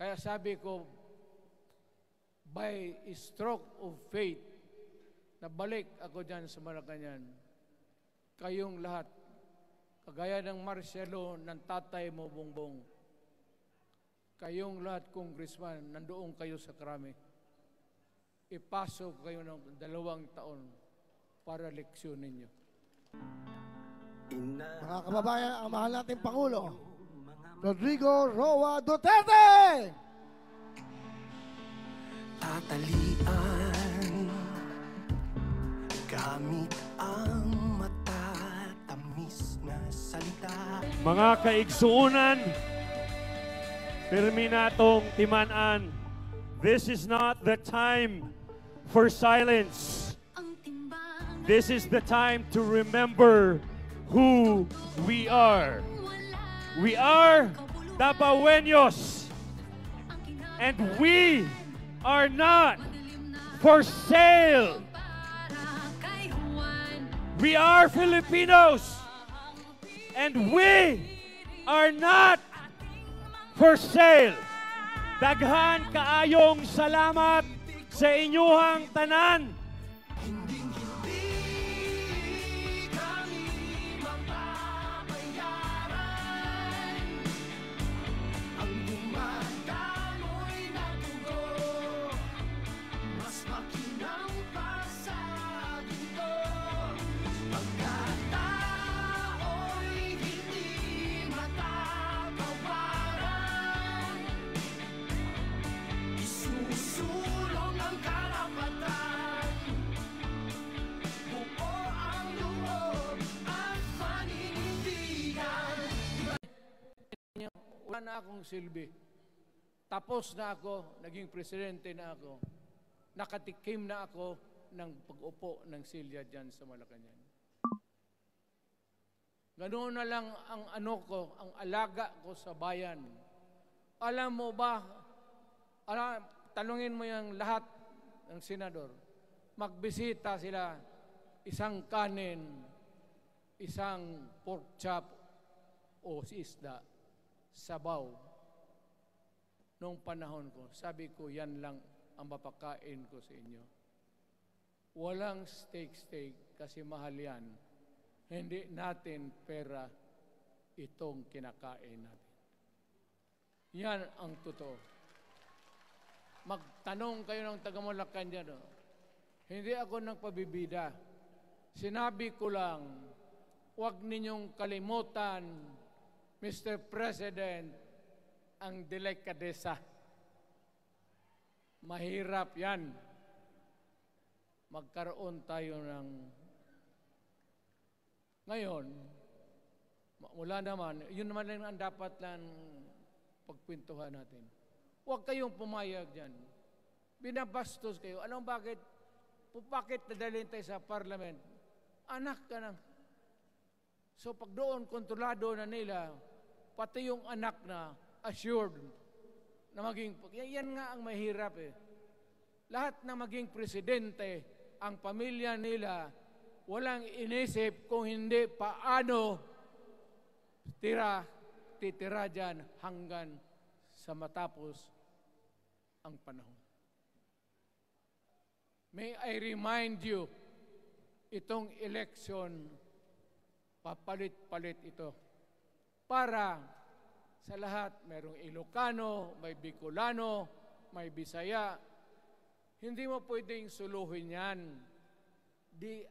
Kaya sabi ko, by stroke of faith, nabalik ako dyan sa Malacanang. Kayong lahat, kagaya ng Marcelo, ng tatay mo, Bongbong, kayong lahat, congressman, nandoon kayo sa Krame. Ipasok kayo ng 2 taon para leksyonin nyo. Mga kababayan, ang mahal nating Pangulo, Rodrigo Roa Duterte! Tatalian gamit ang matatamis na salita. Mga kaigsuunan, pirmi natong timan-an, this is not the time for silence. This is the time to remember who we are. We are Tapaweños, and we are not for sale. We are Filipinos, and we are not for sale. Daghan kaayong salamat sa inyuhang tanan. Wala na akong silbi. Tapos na ako, naging presidente na ako. Nakatikim na ako ng pag-upo ng silya dyan sa Malacanang. Ganoon na lang ang ang alaga ko sa bayan. Alam mo ba, tanungin mo yung lahat ng senador. Magbisita sila, isang kanin, isang pork chop o isda, sabaw. Noong panahon ko, sabi ko, yan lang ang mapakain ko sa inyo. Walang steak kasi mahal yan. Hindi natin pera itong kinakain natin. Yan ang totoo. Magtanong kayo ng taga-Malacanang dyan. Hindi ako nagpabibida. Sinabi ko lang, huwag ninyong kalimutan, Mr. President, ang delikadesa. Mahirap yan. Magkaroon tayo ng... Ngayon, mula naman, yun naman lang ang dapat lang pagpintuhan natin. Huwag kayong pumayag dyan. Binabastos kayo. Anong bakit? Bakit nadalhin tayo sa parliament? Anak ka na. So pag doon, kontrolado na nila, pati yung anak na assured na maging... Yan nga ang mahirap eh. Lahat na maging presidente, ang pamilya nila, walang inisip kung hindi paano titira dyan hanggang sa matapos ang panahon. May I remind you, itong election, papalit-palit ito. Para sa lahat, mayroong Ilocano, may Bicolano, may Bisaya. Hindi mo pwedeng suluhin yan. The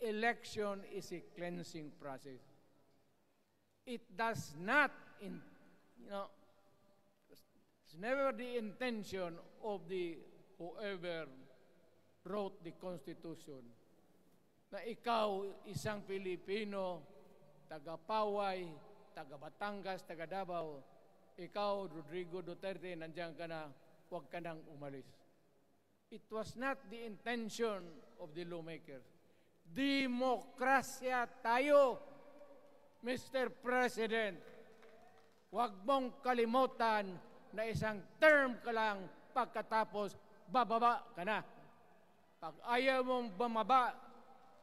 election is a cleansing process. It does not, it's never the intention of the whoever wrote the Constitution na ikaw, isang Pilipino, taga-Paway, taga-Batangas, taga-Davao, ikaw, Rodrigo Duterte, nandiyan ka na, huwag ka nang umalis. It was not the intention of the lawmakers. Demokrasya tayo, Mr. President. Huwag mong kalimutan na isang term ka lang pagkatapos bababa ka na. Pag ayaw mong bumaba,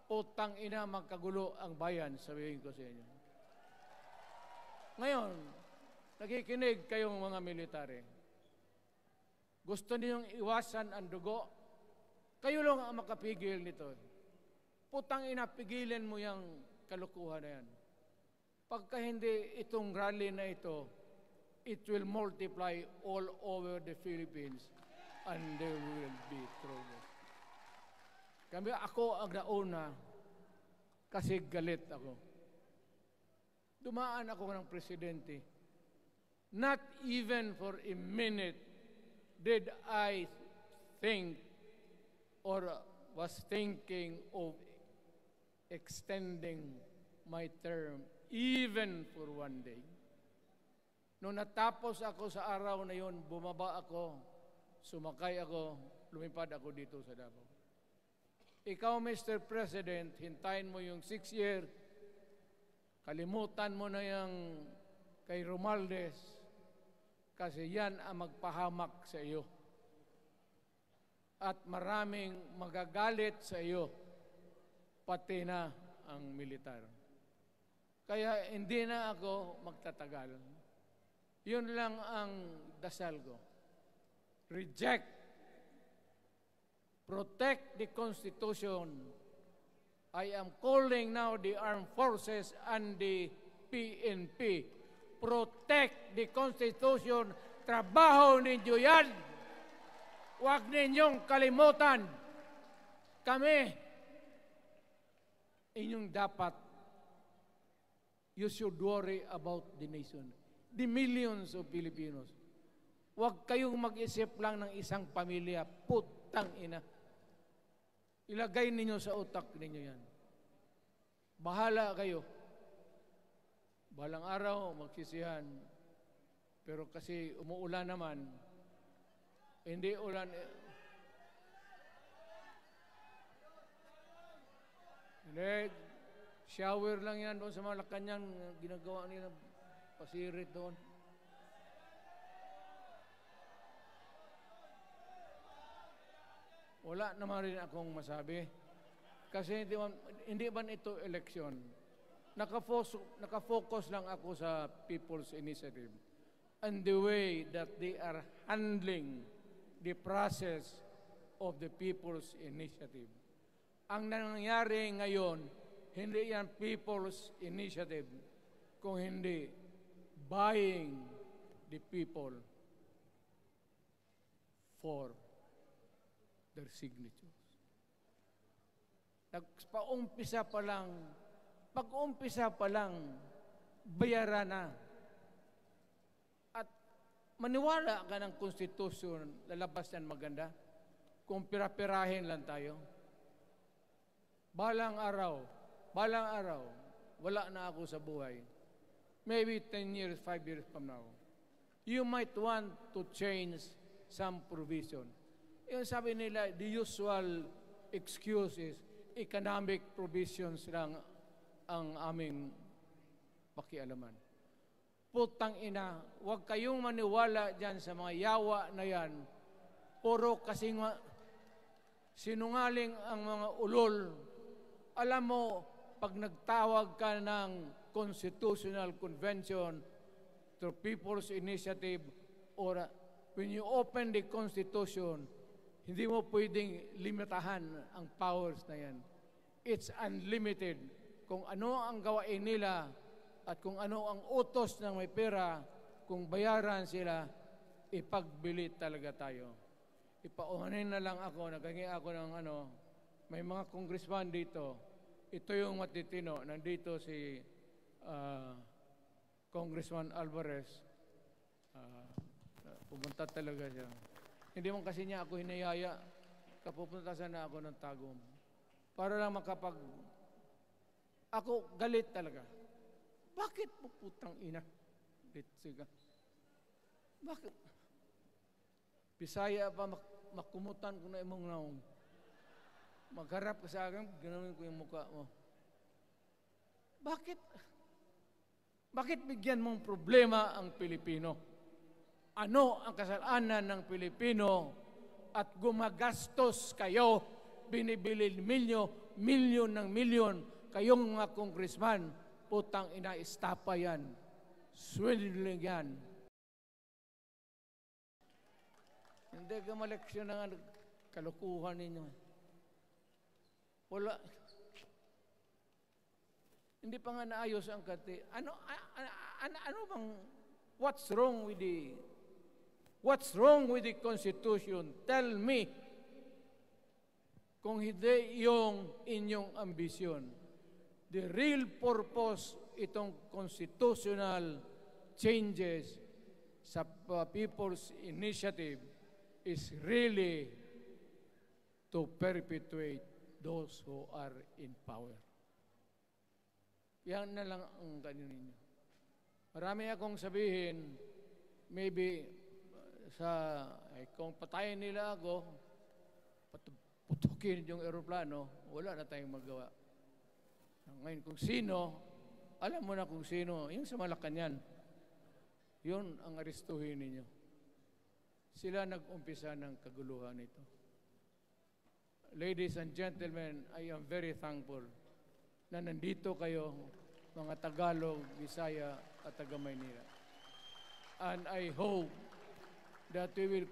utang ina magkagulo ang bayan, sabihin ko sa inyo. Ngayon, nakikinig kayong mga military. Gusto ninyong iwasan ang dugo. Kayo lang ang makapigil nito. Putang ina, pigilin mo yung kalukuhan na yan. Pagka hindi itong rally na ito, it will multiply all over the Philippines and there will be trouble. Kami, ako ang nauna kasi galit ako. Dumaan ako ng presidente. Not even for a minute did I think or was thinking of extending my term even for one day. Nung natapos ako sa araw na yon, bumaba ako, sumakay ako, lumipad ako dito sa Davao. Ikaw, Mr. President, hintayin mo yung 6 year, kalimutan mo na yung kay Romualdez, kasi yan ang magpahamak sa iyo. At maraming magagalit sa iyo, pati na ang militar. Kaya hindi na ako magtatagal. Yun lang ang dasal ko. Reject. Protect the Constitution. I am calling now the armed forces and the PNP. Protect the Constitution. Trabaho ninyo yan. Huwag ninyong kalimutan. Kami, inyong dapat, you should worry about the nation. The millions of Filipinos. Huwag kayong mag-isip lang ng isang pamilya. Putang ina. Ilagay ninyo sa utak ninyo yan. Bahala kayo. Balang araw, magsisihan. Pero kasi umuulan naman, hindi ulan. Hindi, shower lang yan doon sa Malacanang, ginagawa nila pasirit doon. Wala naman rin akong masabi. Kasi hindi man ito eleksyon. Nakafocus lang ako sa People's Initiative and the way that they are handling the process of the People's Initiative. Ang nangyayari ngayon, hindi yan People's Initiative, kung hindi buying the people for their signatures. Pag-umpisa pa lang, bayaran na. At maniwala ka ng konstitusyon, lalabas yan maganda. Kung pira-pirahin lang tayo. Balang araw, wala na ako sa buhay. Maybe 10 years, 5 years from now. You might want to change some provision. Yung sabi nila, the usual excuse is economic provisions lang ang aming pakialaman. Putang ina, huwag kayong maniwala dyan sa mga yawa na yan. Puro kasing sinungaling ang mga ulol. Alam mo, pag nagtawag ka ng Constitutional Convention through People's Initiative or when you open the Constitution, hindi mo pwedeng limitahan ang powers na yan. It's unlimited. Kung ano ang gawain nila at kung ano ang utos ng may pera, kung bayaran sila, ipagbili talaga tayo. Ipauhanin na lang ako, naghangi ako ng may mga congressman dito. Ito yung matitino. Nandito si Congressman Alvarez. Pumunta talaga siya. Hindi mo kasi niya ako hinayaya. Kapupunta sana ako ng Tagum. Para lang ako galit talaga. Bakit po putang ina? Siga. Bakit? Bisaya pa makumutan ko na imong naong. Magharap ka sa akin, ganoon ko yung mukha mo. Bakit? Bakit bigyan mong problema ang Pilipino? Ano ang kasalanan ng Pilipino at gumagastos kayo, binibili milyon ng milyon, kayong mga congressman, putang ina, istapa yan. Swindling yan. Hindi ka maleksyon ng kalukuhan ninyo. Wala. Hindi pa nga naayos ang kati. Ano bang, what's wrong with the Constitution? Tell me. Kung hindi yung inyong ambisyon. The real purpose itong constitutional changes sa People's Initiative is really to perpetuate those who are in power. Yan na lang ang ganyan ninyo. Marami akong sabihin, maybe kung patayin nila ako, putukin yung eroplano, wala na tayong magawa. Ngayon, kung sino, alam mo na kung sino, yung sa Malacanang, yun ang aristuhin ninyo. Sila nag-umpisa ng kaguluhan ito. Ladies and gentlemen, I am very thankful na nandito kayo, mga Tagalog, Bisaya, at taga-Maynila. And I hope that we will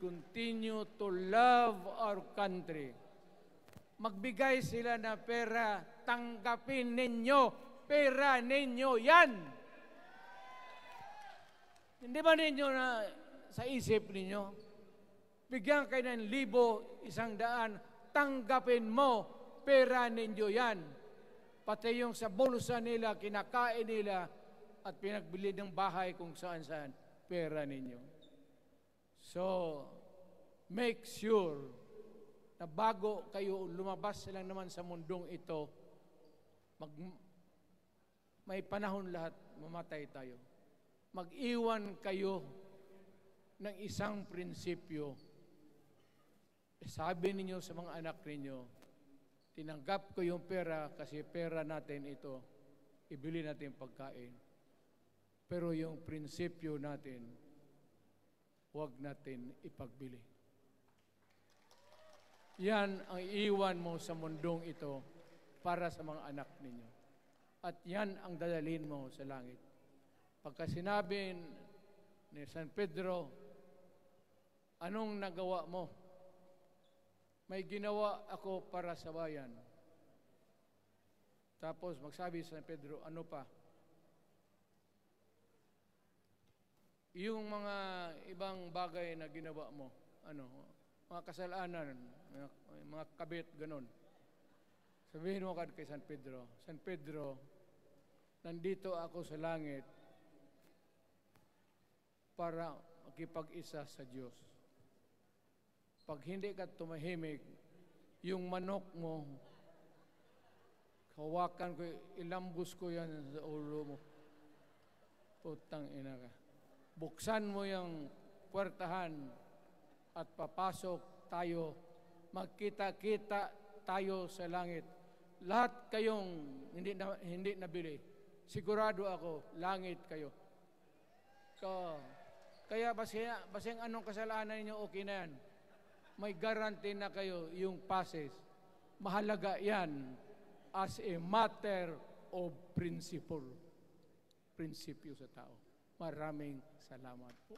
continue to love our country. Magbigay sila na pera, tanggapin ninyo, pera ninyo yan. Hindi ba ninyo na sa isip ninyo, bigyan kayo ng 1,000, 100, tanggapin mo, pera ninyo yan. Pati yung sa bulsa nila, kinakain nila, at pinagbili ng bahay kung saan-saan, pera ninyo. So, make sure na bago kayo lumabas lang naman sa mundong ito, may panahon lahat, mamatay tayo. Mag-iwan kayo ng isang prinsipyo. Sabi ninyo sa mga anak ninyo, tinanggap ko yung pera kasi pera natin ito, ibili natin pagkain. Pero yung prinsipyo natin, huwag natin ipagbili. Yan ang iiwan mo sa mundong ito para sa mga anak ninyo. At yan ang dadalhin mo sa langit. Pagka sinabi ni San Pedro, anong nagawa mo? May ginawa ako para sa bayan. Tapos magsabi si San Pedro, ano pa? Yung mga ibang bagay na ginawa mo, mga kasalanan, mga kabit, ganon. Sabihin mo kay San Pedro, nandito ako sa langit para makipag-isa sa Diyos. Pag hindi ka tumahimik, yung manok mo, hawakan ko, ilambos ko yan sa ulo mo. Putang ina ka. Buksan mo yung puwertahan at papasok tayo, magkita-kita tayo sa langit. Lahat kayong hindi nabili, sigurado ako, langit kayo. Kaya basing anong kasalanan niyo, okay na yan. May guarantee na kayo yung passes. Mahalaga yan as a matter of principle. Prinsipyo sa tao. Maraming salamat po.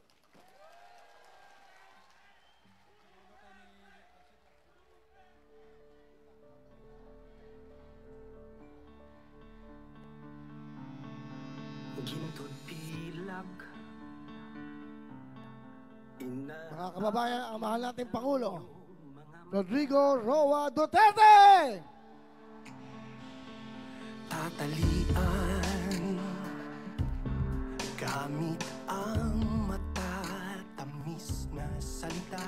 Gintod pilag Mga kababayan, ang mahal nating Pangulo, Rodrigo Roa Duterte! tatalian gamit ang matatamis na salita.